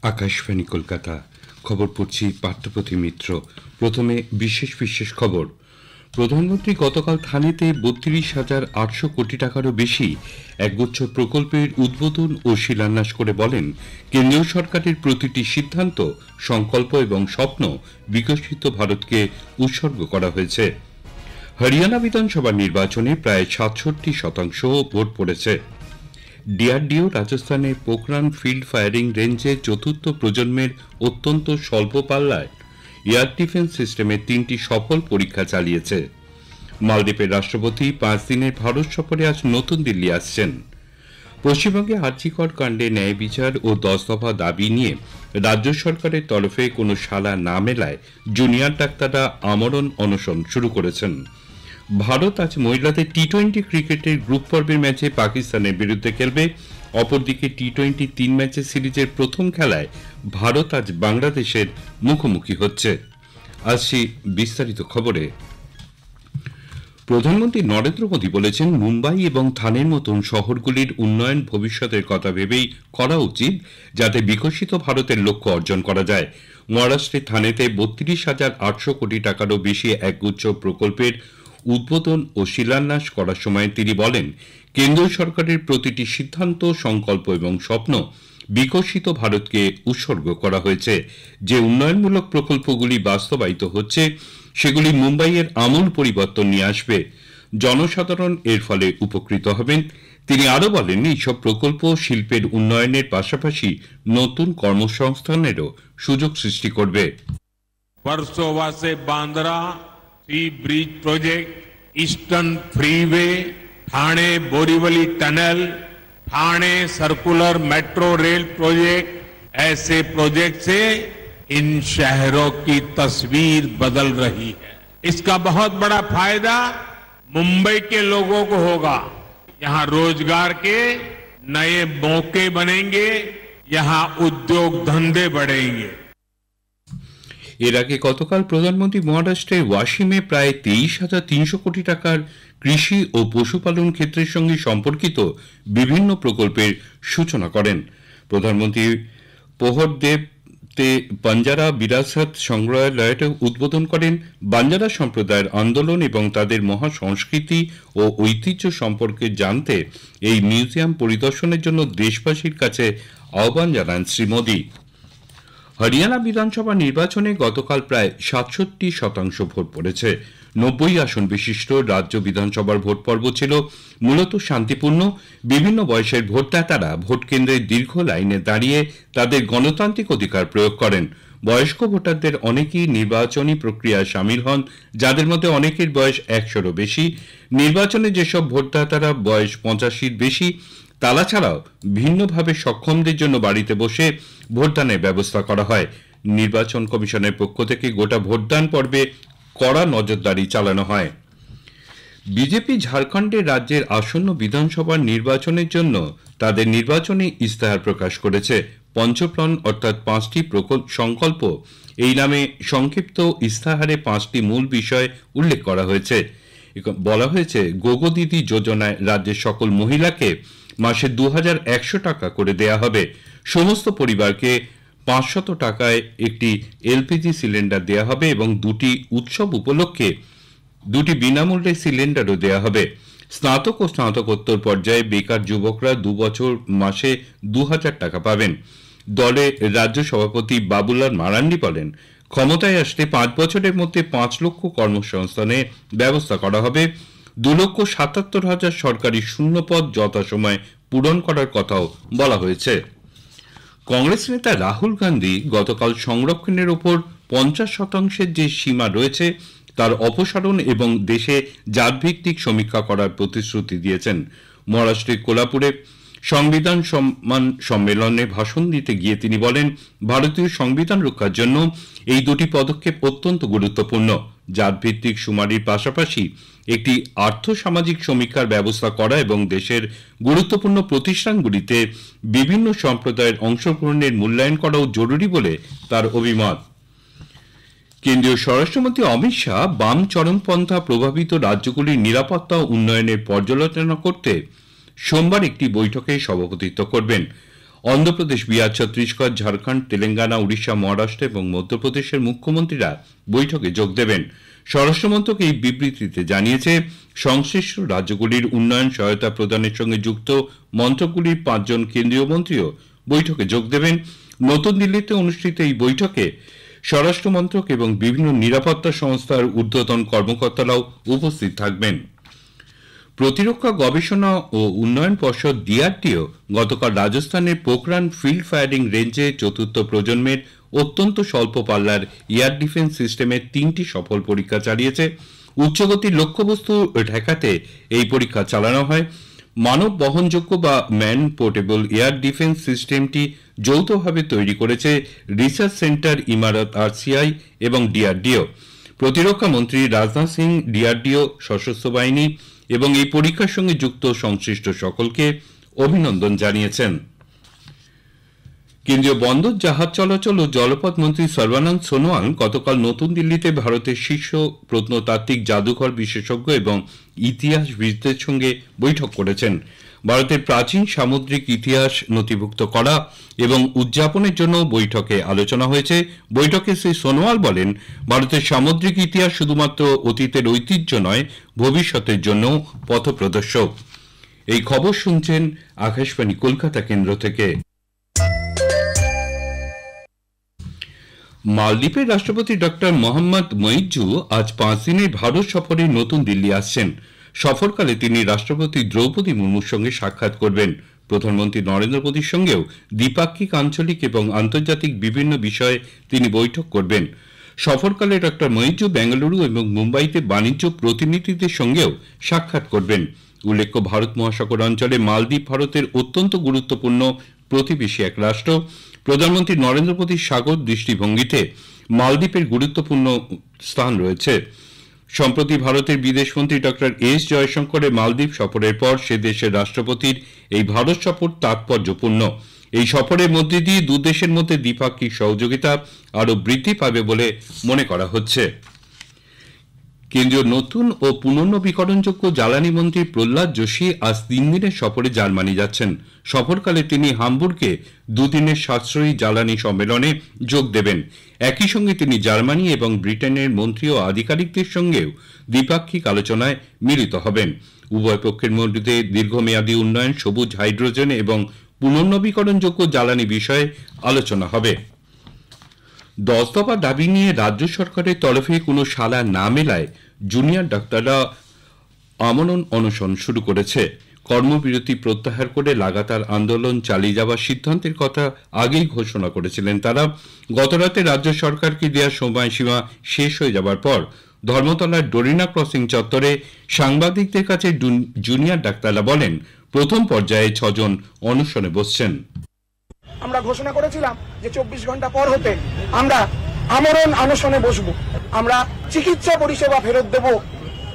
আকাশবাণী কলকাতা। খবর পড়ছি পার্থপ্রতি মিত্র। প্রথমে বিশেষ বিশেষ খবর। প্রধানমন্ত্রী গতকাল থানেতে ৩২,৮০০ কোটি টাকারও বেশি একগুচ্ছ প্রকল্পের উদ্বোধন ও শিলান্যাস করে বলেন, কেন্দ্রীয় সরকারের প্রতিটি সিদ্ধান্ত, সংকল্প এবং স্বপ্ন বিকশিত ভারতকে উৎসর্গ করা হয়েছে। হরিয়ানা বিধানসভা নির্বাচনে প্রায় ৬৭% ভোট পড়েছে। ডিআরডিও রাজস্থানের পোখরান ফিল্ড ফায়ারিং রেঞ্জে চতুর্থ প্রজন্মের অত্যন্ত স্বল্প পাল্লায় এয়ার ডিফেন্স সিস্টেমের ৩টি সফল পরীক্ষা চালিয়েছে। মালদ্বীপের রাষ্ট্রপতি ৫ দিনের ভারত সফরে আজ নতুন দিল্লি আসছেন। পশ্চিমবঙ্গে আরজিকর কাণ্ডে ন্যায় বিচার ও ১০ দফা দাবি নিয়ে রাজ্য সরকারের তরফে কোনো সাড়া না মেলায় জুনিয়র ডাক্তাররা আমরণ অনশন শুরু করেছেন। ভারত আজ মহিলাদের টি-20 ক্রিকেটের গ্রুপ পর্বের ম্যাচে পাকিস্তানের বিরুদ্ধে খেলবে। অপরদিকে টি-20 3 ম্যাচের সিরিজের প্রথম খেলায় ভারত আজ বাংলাদেশের মুখোমুখি হচ্ছে। আসছি বিস্তারিত খবরে। প্রধানমন্ত্রী নরেন্দ্র মোদী বলেছেন, মুম্বাই এবং থানের মতন শহরগুলির উন্নয়ন ভবিষ্যতের কথা ভেবেই করা উচিত, যাতে বিকশিত ভারতের লক্ষ্য অর্জন করা যায়। মহারাষ্ট্রের থানেতে ৩২,৮০০ কোটি টাকারও বেশি একগুচ্ছ প্রকল্পের উদ্বোধন ও শিলান্যাস করার সময় তিনি বলেন, কেন্দ্রীয় সরকারের প্রতিটি সিদ্ধান্ত, সংকল্প এবং স্বপ্ন বিকশিত ভারতকে উৎসর্গ করা হয়েছে। যে উন্নয়নমূলক প্রকল্পগুলি বাস্তবায়িত হচ্ছে, সেগুলি মুম্বাইয়ের আমূল পরিবর্তন নিয়ে আসবে। জনসাধারণ এর ফলে উপকৃত হবেন। তিনি আরও বলেন, এইসব প্রকল্প শিল্পের উন্নয়নের পাশাপাশি নতুন কর্মসংস্থানেরও সুযোগ সৃষ্টি করবে। वर्सोवा से Bandra sea bridge project, eastern freeway, Thane Borivali tunnel, Thane circular metro rail project, ऐसे प्रोजेक्ट से इन शहरों की तस्वीर बदल रही है। इसका बहुत बड़ा फायदा मुंबई के लोगों को होगा। यहाँ रोजगार के नए मौके बनेंगे, यहाँ उद्योग धंधे बढ़ेंगे। এর আগে গতকাল প্রধানমন্ত্রী মহারাষ্ট্রের ওয়াশিমে প্রায় 23,300 কোটি টাকার কৃষি ও পশুপালন ক্ষেত্রের সঙ্গে সম্পর্কিত বিভিন্ন প্রকল্পের সূচনা করেন। প্রধানমন্ত্রী পোহরদেবতে বাঞ্জারা বিরাসত সংগ্রহালয়টা উদ্বোধন করেন। বাঞ্জারা সম্প্রদায়ের আন্দোলন এবং তাদের মহাসংস্কৃতি ও ঐতিহ্য সম্পর্কে জানতে এই মিউজিয়াম পরিদর্শনের জন্য দেশবাসীর কাছে আহ্বান জানান শ্রী মোদী। হরিয়ানা বিধানসভা নির্বাচনে গতকাল প্রায় ৬৭% ভোট পড়েছে। ৯০ আসন বিশিষ্ট রাজ্য বিধানসভার ভোট পর্ব ছিল মূলত শান্তিপূর্ণ। বিভিন্ন বয়সের ভোটদাতারা ভোট কেন্দ্রের দীর্ঘ লাইনে দাঁড়িয়ে তাদের গণতান্ত্রিক অধিকার প্রয়োগ করেন। বয়স্ক ভোটারদের অনেকেই নির্বাচনী প্রক্রিয়ায় সামিল হন, যাদের মধ্যে অনেকের বয়স ১০০-রও বেশি। নির্বাচনে যেসব ভোটদাতারা বয়স ৮৫-র বেশি, তারা ছাড়াও ভিন্নভাবে সক্ষমদের জন্য বাড়িতে বসে ভোটদানের ব্যবস্থা করা হয়। নির্বাচন কমিশনের পক্ষ থেকে গোটা ভোটদান পর্বে কড়া নজরদারি চালানো হয়। বিজেপি ঝাড়খণ্ডে রাজ্যের আসন্ন বিধানসভা নির্বাচনের জন্য তাদের নির্বাচনী ইস্তাহার প্রকাশ করেছে। পঞ্চপ্রণ অর্থাৎ 5টি সংকল্প, এই নামে সংক্ষিপ্ত ইস্তাহারে 5টি মূল বিষয় উল্লেখ করা হয়েছে। বলা হয়েছে, গোগো দিদি যোজনায় রাজ্যের সকল মহিলাকে মাসে 2,100 টাকা করে দেয়া হবে। সমস্ত পরিবারকে 500 টাকায় একটি এলপিজি সিলিন্ডার দেয়া হবে এবং 2টি উৎসব উপলক্ষে 2টি বিনামূল্যে সিলিন্ডারও দেয়া হবে। স্নাতক ও স্নাতকোত্তর পর্যায়ে বেকার যুবকরা 2 বছর মাসে 2,000 টাকা পাবেন। দলের রাজ্য সভাপতি বাবুলাল মারান্ডি বলেন, ক্ষমতায় আসতে 5 বছরের মধ্যে 5 লক্ষ কর্মসংস্থানের ব্যবস্থা করা হবে। 2,77,000 সরকারি শূন্যপদ যথাসময়ে পূরণ করার কথাও বলা হয়েছে। কংগ্রেস নেতা রাহুল গান্ধী গতকাল সংরক্ষণের ওপর 50% যে সীমা রয়েছে তার অপসারণ এবং দেশে জাতভিত্তিক সমীক্ষা করার প্রতিশ্রুতি দিয়েছেন। মহারাষ্ট্রের কোলাপুরে সংবিধান সম্মান সম্মেলনে ভাষণ দিতে গিয়ে তিনি বলেন, ভারতীয় সংবিধান রক্ষার জন্য এই 2টি পদক্ষেপ অত্যন্ত গুরুত্বপূর্ণ। জাতভিত্তিক শুমারির পাশাপাশি একটি আর্থসামাজিক সমীক্ষার ব্যবস্থা করা এবং দেশের গুরুত্বপূর্ণ প্রতিষ্ঠানগুলিতে বিভিন্ন সম্প্রদায়ের অংশগ্রহণের মূল্যায়ন করাও জরুরি বলে তার অভিমত। কেন্দ্রীয় স্বরাষ্ট্রমন্ত্রী অমিত শাহ বাম চরমপন্থা প্রভাবিত রাজ্যগুলির নিরাপত্তা উন্নয়নের পর্যালোচনা করতে সোমবার একটি বৈঠকে সভাপতিত্ব করবেন। অন্ধ্রপ্রদেশ, বিহার, ছত্তিশগড়, ঝাড়খণ্ড, তেলেঙ্গানা, উড়িষ্যা, মহারাষ্ট্র এবং মধ্যপ্রদেশের মুখ্যমন্ত্রীরা বৈঠকে যোগ দেবেন। স্বরাষ্ট্রমন্ত্রক এই বিবৃতিতে জানিয়েছে, সংশ্লিষ্ট রাজ্যগুলির উন্নয়ন সহায়তা প্রদানের সঙ্গে যুক্ত মন্ত্রকগুলির 5 জন কেন্দ্রীয় মন্ত্রীও বৈঠকে যোগ দেবেন। নতুন দিল্লিতে অনুষ্ঠিত এই বৈঠকে স্বরাষ্ট্রমন্ত্রক এবং বিভিন্ন নিরাপত্তা সংস্থার ঊর্ধ্বতন কর্মকর্তারাও উপস্থিত থাকবেন। প্রতিরক্ষা গবেষণা ও উন্নয়ন পর্ষদ ডিআরডিও গতকাল রাজস্থানের পোখরান ফিল্ড ফায়ারিং রেঞ্জে 4th প্রজন্মের অত্যন্ত স্বল্প পাল্লার এয়ার ডিফেন্স সিস্টেমের 3টি সফল পরীক্ষা চালিয়েছে। উচ্চগতির লক্ষ্যবস্তু ঠেকাতে এই পরীক্ষা চালানো হয়। মানব বহনযোগ্য বা ম্যান পোর্টেবল এয়ার ডিফেন্স সিস্টেমটি যৌথভাবে তৈরি করেছে রিসার্চ সেন্টার ইমারত আরসিআই এবং ডিআরডিও। প্রতিরক্ষা মন্ত্রী রাজনাথ সিং ডিআরডিও, সশস্ত্র বাহিনী এবং এই পরীক্ষার সঙ্গে যুক্ত সংশ্লিষ্ট সকলকে অভিনন্দন জানিয়েছেন। কেন্দ্রীয় বন্দর, জাহাজ চলাচল ও জলপথ মন্ত্রী সর্বানন্দ সোনোয়াল গতকাল নতুন দিল্লিতে ভারতের শীর্ষ প্রত্নতাত্ত্বিক, জাদুঘর বিশেষজ্ঞ এবং ইতিহাসবিদদের সঙ্গে বৈঠক করেছেন। ভারতের প্রাচীন সামুদ্রিক ইতিহাস নথিভুক্ত করা এবং উদযাপনের জন্য বৈঠকে আলোচনা হয়েছে। বৈঠকে শ্রী সোনোয়াল বলেন, ভারতের সামুদ্রিক ইতিহাস শুধুমাত্র অতীতের ঐতিহ্য নয়, ভবিষ্যতের জন্য পথপ্রদর্শক। এই খবর শুনছেন আকাশবাণী কলকাতা কেন্দ্র থেকে। মালদ্বীপের রাষ্ট্রপতি ডক্টর মোহাম্মদ মইজু আজ 5 দিনের ভারত সফরে নতুন দিল্লি আসছেন। সফরকালে তিনি রাষ্ট্রপতি দ্রৌপদী মুর্মুর সঙ্গে সাক্ষাৎ করবেন। প্রধানমন্ত্রী নরেন্দ্র মোদীর সঙ্গেও দ্বিপাক্ষিক, আঞ্চলিক এবং আন্তর্জাতিক বিভিন্ন বিষয়ে তিনি বৈঠক করবেন। সফরকালে ডক্টর মইজু বেঙ্গালুরু এবং মুম্বাইতে বাণিজ্য প্রতিনিধিদের সঙ্গেও সাক্ষাৎ করবেন। উল্লেখ্য, ভারত মহাসাগর অঞ্চলে মালদ্বীপ ভারতের অত্যন্ত গুরুত্বপূর্ণ প্রতিবেশী এক রাষ্ট্র। প্রধানমন্ত্রী নরেন্দ্র মোদীর সাগর দৃষ্টিভঙ্গিতে মালদ্বীপের গুরুত্বপূর্ণ স্থান রয়েছে। সম্প্রতি ভারতের বিদেশমন্ত্রী ডক্টর এস জয়শঙ্করের মালদ্বীপ সফরের পর সে দেশের রাষ্ট্রপতির এই ভারত সফর তাৎপর্যপূর্ণ। এই সফরের মধ্যে দিয়ে দুদেশের মধ্যে দ্বিপাক্ষিক সহযোগিতা আরও বৃদ্ধি পাবে বলে মনে করা হচ্ছে। কেন্দ্রীয় নতুন ও পুনর্নবীকরণযোগ্য জ্বালানি মন্ত্রী প্রহ্লাদ যোশী আজ 3 দিনের সফরে জার্মানি যাচ্ছেন। সফরকালে তিনি হামবুর্গে 2 দিনের সাশ্রয়ী জ্বালানি সম্মেলনে যোগ দেবেন। একই সঙ্গে তিনি জার্মানি এবং ব্রিটেনের মন্ত্রী ও আধিকারিকদের সঙ্গেও দ্বিপাক্ষিক আলোচনায় মিলিত হবেন। উভয় পক্ষের মধ্যে দীর্ঘমেয়াদী উন্নয়ন, সবুজ হাইড্রোজেন এবং পুনর্নবীকরণযোগ্য জ্বালানি বিষয়ে আলোচনা হবে। 10 দফা দাবি নিয়ে রাজ্য সরকারের তরফে কোনো সাড়া না মেলায় জুনিয়র ডাক্তাররা আমরণ অনশন শুরু করেছে। কর্মবিরতি প্রত্যাহার করে লাগাতার আন্দোলন চালিয়ে যাওয়ার সিদ্ধান্তের কথা আগেই ঘোষণা করেছিলেন তারা। গতরাতে রাজ্য সরকারকে দেওয়া সময়সীমা শেষ হয়ে যাবার পর ধর্মতলার ডোরিনা ক্রসিং চত্বরে সাংবাদিকদের কাছে জুনিয়র ডাক্তাররা বলেন, প্রথম পর্যায়ে 6 জন অনশনে বসছেন। আমরা ঘোষণা করেছিলাম যে 24 ঘন্টা পর হতে আমরা আমরণ অনশনে বসবো। আমরা চিকিৎসা পরিষেবা ফেরত দেব,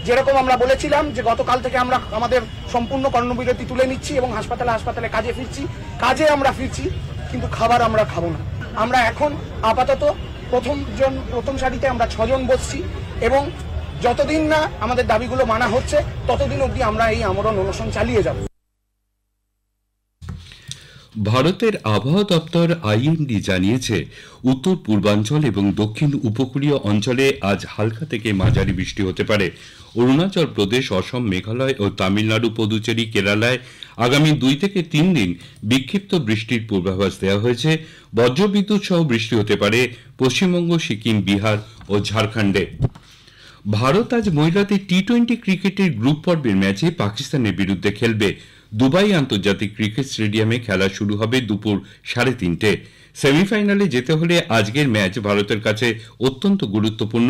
যেরকম আমরা বলেছিলাম যে গতকাল থেকে আমরা আমাদের সম্পূর্ণ কর্মবিরতি তুলে নিচ্ছি এবং হাসপাতালে কাজে আমরা ফিরছি, কিন্তু খাবার আমরা খাবো না। আমরা এখন আপাতত প্রথম সারিতে আমরা 6 জন বসছি এবং যতদিন না আমাদের দাবিগুলো মানা হচ্ছে ততদিন অবধি আমরা এই আমরণ অনশন চালিয়ে যাব। ভারতের আবহাওয়া দপ্তর আইএমডি জানিয়েছে, উত্তর পূর্বাঞ্চল এবং দক্ষিণ উপকূলীয় অঞ্চলে আজ হালকা থেকে মাঝারি বৃষ্টি হতে পারে। অরুণাচল প্রদেশ, অসম, মেঘালয় ও তামিলনাড়ু, পুদুচেরি, কেরালায় আগামী 2 থেকে 3 দিন বিক্ষিপ্ত বৃষ্টির পূর্বাভাস দেওয়া হয়েছে। বজ্রবিদ্যুৎ সহ বৃষ্টি হতে পারে পশ্চিমবঙ্গ, সিকিম, বিহার ও ঝাড়খণ্ডে। ভারত আজ মহিলাদের টি-20 ক্রিকেটের গ্রুপ পর্বের ম্যাচে পাকিস্তানের বিরুদ্ধে খেলবে। দুবাই আন্তর্জাতিক ক্রিকেট স্টেডিয়ামে খেলা শুরু হবে দুপুর 3:30। সেমিফাইনালে যেতে হলে আজকের ম্যাচ ভারতের কাছে অত্যন্ত গুরুত্বপূর্ণ।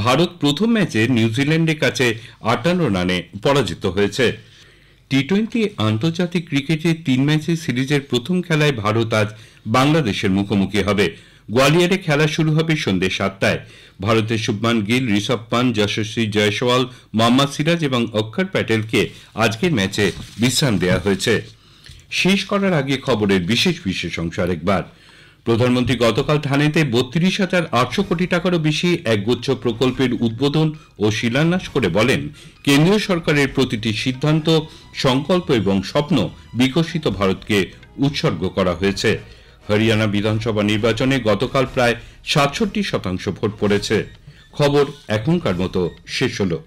ভারত প্রথম ম্যাচে নিউজিল্যান্ডের কাছে 58 রানে পরাজিত হয়েছে। টি-20 আন্তর্জাতিক ক্রিকেটের 3 ম্যাচের সিরিজের প্রথম খেলায় ভারত আজ বাংলাদেশের মুখোমুখি হবে। গোয়ালিয়রে খেলা শুরু হবে সন্ধ্যে 7টায়। ভারতের শুভমান গিল, ঋষভ পান্ত, যশস্বী জয়সওয়াল, মোহাম্মদ সিরাজ এবং অক্ষর প্যাটেলকে আজকের ম্যাচে বিশ্রাম দেওয়া হয়েছে। শেষ করার আগে খবরের বিশেষ অংশ আরেকবার। প্রধানমন্ত্রী গতকাল ঠানেতে 32,800 কোটি টাকারও বেশি একগুচ্ছ প্রকল্পের উদ্বোধন ও শিলান্যাস করে বলেন, কেন্দ্রীয় সরকারের প্রতিটি সিদ্ধান্ত, সংকল্প এবং স্বপ্ন বিকশিত ভারতকে উৎসর্গ করা হয়েছে। হরিয়ানা বিধানসভা নির্বাচনে গতকাল প্রায় ৬৭% ভোট পড়েছে। খবর এখনকার মতো শেষ হলো।